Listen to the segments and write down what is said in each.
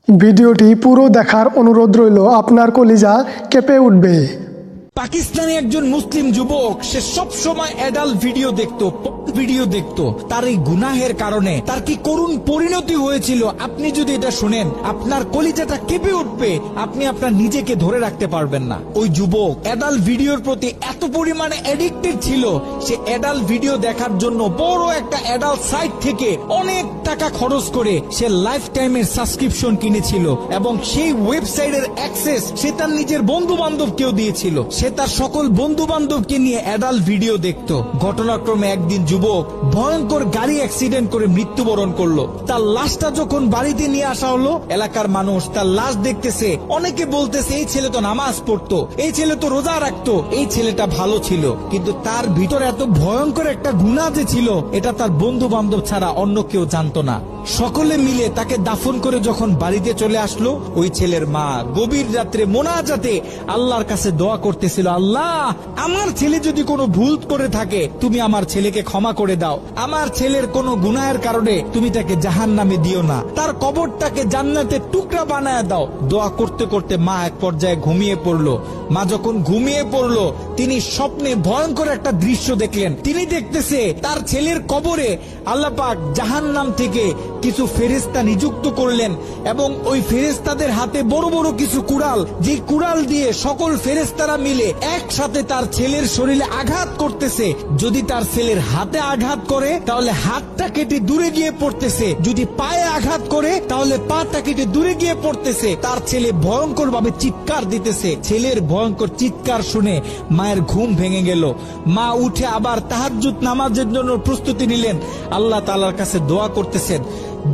ভিডিওটি পুরো দেখার অনুরোধ রইল, আপনার কলিজা কেঁপে উঠবে। পাকিস্তানি একজন মুসলিম যুবক, সে সব সময় অ্যাডাল্ট ভিডিও দেখতো। তার এই গুনাহের কারণে তার কি করুণ পরিণতি হয়েছিল আপনি যদি এটা শুনেন, আপনার কলিজাটা কেঁপে উঠবে। আপনি আপনার নিজেকে ধরে রাখতে পারবেন না। ওই যুবক অ্যাডাল্ট ভিডিওর প্রতি এত পরিমাণে অ্যাডিক্টেড ছিল, সে অ্যাডাল্ট ভিডিও দেখার জন্য বড় একটা অ্যাডাল্ট সাইট থেকে অনেক টাকা খরচ করে সে লাইফ টাইমের সাবস্ক্রিপশন কিনেছিল এবং সেই ওয়েবসাইটের অ্যাক্সেস সে তার নিজের বন্ধু বান্ধবকেও দিয়েছিল। সে তার সকল বন্ধু বান্ধবকে নিয়ে অ্যাডাল্ট ভিডিও দেখত। ঘটনাক্রমে একদিন যুবক ভয়ঙ্কর গাড়ি অ্যাক্সিডেন্ট করে মৃত্যুবরণ করলো। তার লাশটা যখন বাড়িতে নিয়ে আসা হলো, এলাকার মানুষ তার লাশ দেখতেছে। অনেকে বলতেছে এই ছেলে তো নামাজ পড়তো, এই ছেলে তো রোজা রাখতো, এই ছেলেটা ভালো ছিল। কিন্তু তার ভিতরে এত ভয়ঙ্কর একটা গুনাহ যে ছিল, এটা তার বন্ধু বান্ধব ছাড়া অন্য কেউ জানতো না। সকলে মিলে তাকে দাফন করে যখন বাড়িতে চলে আসলো, ওই ছেলের মা গভীর রাত্রে মোনাজাতে আল্লাহর কাছে দোয়া করতেছিল, আল্লাহ, আমার ছেলে যদি কোনো ভুল করে থাকে তুমি আমার ছেলেকে ক্ষমা করে দাও। আমার ছেলের কোনো গুনাহের কারণে তুমি তাকে জাহান্নামে দিও না, তার কবরটাকে জান্নাতের টুকরা বানায় দাও। দোয়া করতে করতে মা এক পর্যায়ে ঘুমিয়ে পড়লো। মা যখন ঘুমিয়ে পড়লো, তিনি স্বপ্নে ভয়ঙ্কর একটা দৃশ্য দেখলেন। তিনি দেখতেছে তার ছেলের কবরে আল্লাহ পাক জাহান্নাম থেকে কিছু ফেরেশতা নিযুক্ত করলেন এবং ওই ফেরেশতাদের হাতে বড় বড় কিছু কুড়াল, যে কুড়াল দিয়ে সকল ফেরেশতারা মিলে একসাথে তার ছেলের শরীরে আঘাত করতেছে। যদি তার ছেলের হাতে আঘাত করে তাহলে হাতটা কেটে দূরে গিয়ে পড়তেছে, যদি পায়ে আঘাত করে তাহলে পাটা কেটে দূরে গিয়ে পড়তেছে। তার ছেলে ভয়ঙ্কর ভাবে চিৎকার দিতেছে। ছেলের ভয়ঙ্কর চিৎকার শুনে মায়ের ঘুম ভেঙে গেল। মা উঠে আবার তাহাজ্জুদ নামাজের জন্য প্রস্তুতি নিলেন, আল্লাহ তাআলার কাছে দোয়া করতেছেন।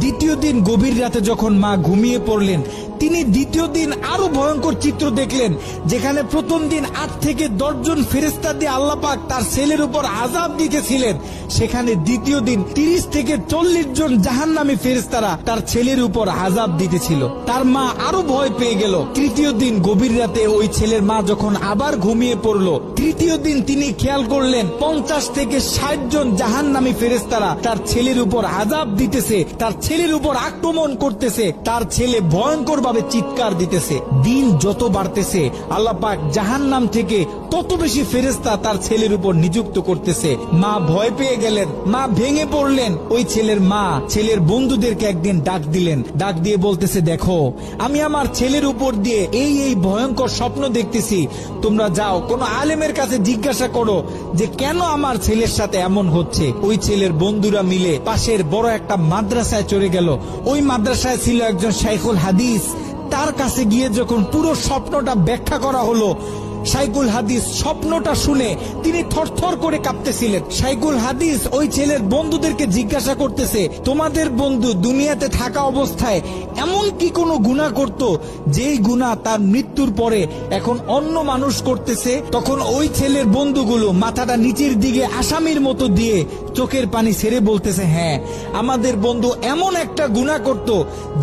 দ্বিতীয় দিন গভীর রাতে যখন মা ঘুমিয়ে পড়লেন, তিনি দ্বিতীয় দিন আরো ভয়ঙ্কর চিত্র দেখলেন। যেখানে প্রথম দিন 8 থেকে 10 জন ফেরেশতা দিয়ে আল্লাহ পাক তার ছেলের উপর আযাব দিতেছিলেন, সেখানে দ্বিতীয় দিন 30 থেকে 40 জন জাহান্নামী ফেরেশতারা তার ছেলের উপর আযাব দিতেছিল। তার মা আরো ভয় পেয়ে গেল। তৃতীয় দিন গভীর রাতে ওই ছেলের মা যখন আবার ঘুমিয়ে পড়লো, তৃতীয় দিন তিনি খেয়াল করলেন 50 থেকে 60 জন জাহান্নামী ফেরেশতারা তার ছেলের উপর আযাব দিতেছে, তার ছেলের উপর আক্রমণ করতেছে। তার ছেলে ভয়ঙ্কর ভাবে চিৎকার দিতেছে। দিন যত বাড়তেছে আল্লাহ পাক জাহান্নাম থেকে তত বেশি ফেরেশতা তার ছেলের উপর নিযুক্ত করতেছে। মা ভয় পেয়ে গেলেন, মা ভেঙে পড়লেন। ওই ছেলের মা ছেলের বন্ধুদেরকে একদিন ডাক দিলেন, ডাক দিয়ে বলতেছে, দেখো, আমি আমার ছেলের উপর দিয়ে এই ভয়ঙ্কর স্বপ্ন দেখতেছি। তোমরা যাও কোনো আলেমের কাছে জিজ্ঞাসা করো যে কেন আমার ছেলের সাথে এমন হচ্ছে। ওই ছেলের বন্ধুরা মিলে পাশের বড় একটা মাদ্রাসায় চলে গেল। ওই মাদ্রাসায় ছিল একজন শাইখুল হাদিস। তার কাছে গিয়ে যখন পুরো স্বপ্নটা ব্যাখ্যা করা হলো, শাইখুল হাদিস স্বপ্নটা শুনে তিনি থরথর করে কাঁপতেছিলেন। শাইখুল হাদিস ওই ছেলের বন্ধুদেরকে জিজ্ঞাসা করতেছে, তোমাদের বন্ধু দুনিয়াতে থাকা অবস্থায় এমন কি কোনো গুনাহ করত যেই গুনাহ তার মৃত্যুর পরে এখন অন্য মানুষ করতেছে? তখন ওই ছেলের বন্ধুগুলো মাথাটা নিচের দিকে আসামির মতো দিয়ে চোখের পানি ছেড়ে বলতেছে, হ্যাঁ, আমাদের বন্ধু এমন একটা গুনাহ করত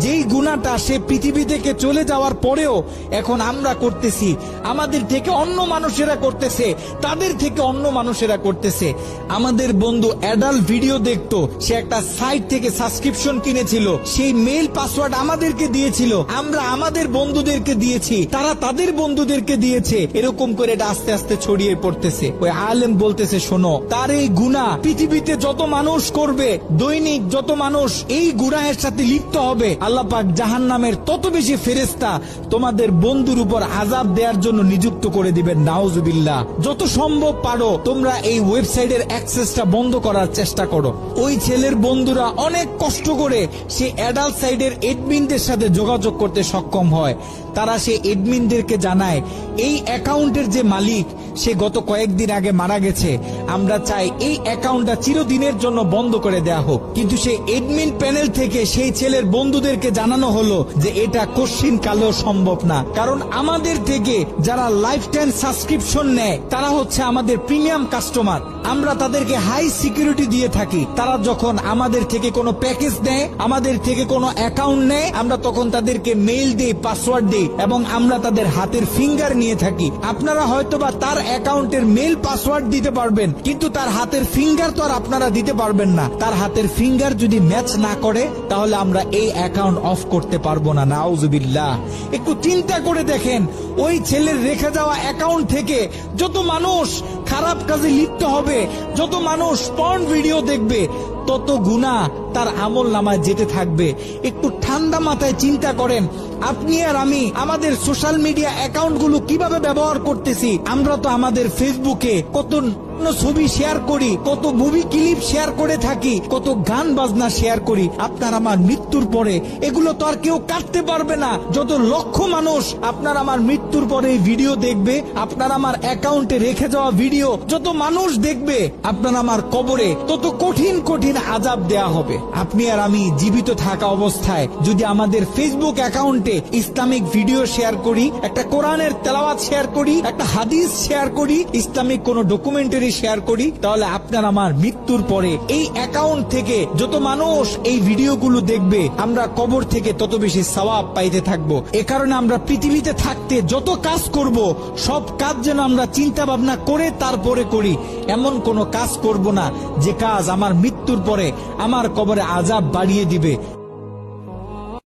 যেই গুনাহটা সে পৃথিবী থেকে চলে যাওয়ার পরেও এখন আমরা করতেছি, আমাদের থেকে অন্য মানুষেরা করতেছে, তাদের থেকে অন্য মানুষেরা করতেছে। আমাদের বন্ধু অ্যাডাল্ট ভিডিও দেখতো, সে একটা সাইট থেকে সাবস্ক্রিপশন কিনেছিল, সেই মেইল পাসওয়ার্ড আমাদেরকে দিয়েছিল, আমরা আমাদের বন্ধুদেরকে দিয়েছি, তারা তাদের বন্ধুদেরকে দিয়েছে। এরকম করে এটা আস্তে আস্তে ছড়িয়ে পড়তেছে। ওই আলেম বলতেছে, শোনো, তার এই গুনাহ পৃথিবীতে যত মানুষ করবে, দৈনিক যত মানুষ এই গুনাহের সাথে লিপ্ত হবে, আল্লাহ পাক জাহান্নামের তত বেশি ফেরেশতা তোমাদের বন্ধুর উপর আযাব দেওয়ার জন্য নিযুক্ত করে দিবেন। নাউজুবিল্লাহ। যত সম্ভব পারো তোমরা এই ওয়েবসাইটের অ্যাক্সেসটা বন্ধ করার চেষ্টা করো। ওই ছেলের বন্ধুরা অনেক কষ্ট করে সে অ্যাডাল্ট সাইটের এডমিনদের সাথে যোগাযোগ করতে সক্ষম হয়। তারা সে এডমিনদেরকে জানায়, এই অ্যাকাউন্টের যে মালিক সে গত কয়েকদিন আগে মারা গেছে, আমরা চাই এই অ্যাকাউন্টটা চিরদিনের জন্য বন্ধ করে দেয়া হোক। কিন্তু সেই এডমিন প্যানেল থেকে সেই ছেলের বন্ধুদেরকে জানানো হলো যে এটা কশ্চিন কালেও সম্ভব না, কারণ আমাদের থেকে যারা লাইফ টাইম সাবস্ক্রিপশন নেয় তারা হচ্ছে আমাদের প্রিমিয়াম কাস্টমার, আমরা তাদেরকে হাই সিকিউরিটি দিয়ে থাকি। তারা যখন আমাদের থেকে কোনো প্যাকেজ নেয়, আমাদের থেকে কোনো অ্যাকাউন্ট নেয়, আমরা তখন তাদেরকে মেইল দেই, পাসওয়ার্ড দেই, দেই এবং আমরা তাদের হাতের ফিঙ্গার নিয়ে থাকি। আপনারা হয়তোবা তার অ্যাকাউন্টের মেল পাসওয়ার্ড দিতে পারবেন, কিন্তু তার হাতের ফিঙ্গার তো আর আপনারা দিতে পারবেন না। তার হাতের ফিঙ্গার যদি ম্যাচ না করে তাহলে আমরা এই অ্যাকাউন্ট অফ করতে পারবো না। নাউজুবিল্লাহ। একটু চিন্তা করে দেখেন, ওই ছেলের রেখে যাওয়া অ্যাকাউন্ট থেকে যত মানুষ খারাপ কাজে লিপ্ত হবে, যত মানুষ পর্ন ভিডিও দেখবে, তত গুনাহ তার আমল নামায় যেতে থাকবে। একটু ঠান্ডা মাথায় চিন্তা করেন, আপনি আর আমি আমাদের সোশ্যাল মিডিয়া অ্যাকাউন্টগুলো কিভাবে ব্যবহার করতেছি। আমরা তো আমাদের ফেসবুকে কত ছবি শেয়ার করি, কত মুভি ক্লিপ শেয়ার করে থাকি, কত গান বাজনা শেয়ার করি। আপনার আমার মৃত্যুর পরে এগুলো তো আর কেউ কাটতে পারবে না। যত লক্ষ মানুষ আপনার আমার মৃত্যুর পরে এই ভিডিও দেখবে, আপনার আমার অ্যাকাউন্টে রেখে যাওয়া ভিডিও যত মানুষ দেখবে, আপনার আমার কবরে তত কঠিন কঠিন আযাব দেয়া হবে। আপনি আর আমি জীবিত থাকা অবস্থায় যদি আমাদের ফেসবুক অ্যাকাউন্টে ইসলামিক ভিডিও শেয়ার করি, একটা কোরআনের তেলাওয়াত শেয়ার করি, একটা হাদিস শেয়ার করি, ইসলামিক কোন ডকুমেন্টারি শেয়ার করি, তাহলে আপনার আমার মৃত্যুর পরে এই অ্যাকাউন্ট থেকে যত মানুষ এই ভিডিওগুলো দেখবে, আমরা কবর থেকে তত বেশি সওয়াব পাইতে থাকবো। এ কারণে আমরা পৃথিবীতে থাকতে যত কাজ করব, সব কাজ যেন আমরা চিন্তা ভাবনা করে তারপরে করি। এমন কোন কাজ করব না যে কাজ আমার মৃত্যুর পরে আমার কবরে আযাব বাড়িয়ে দিবে।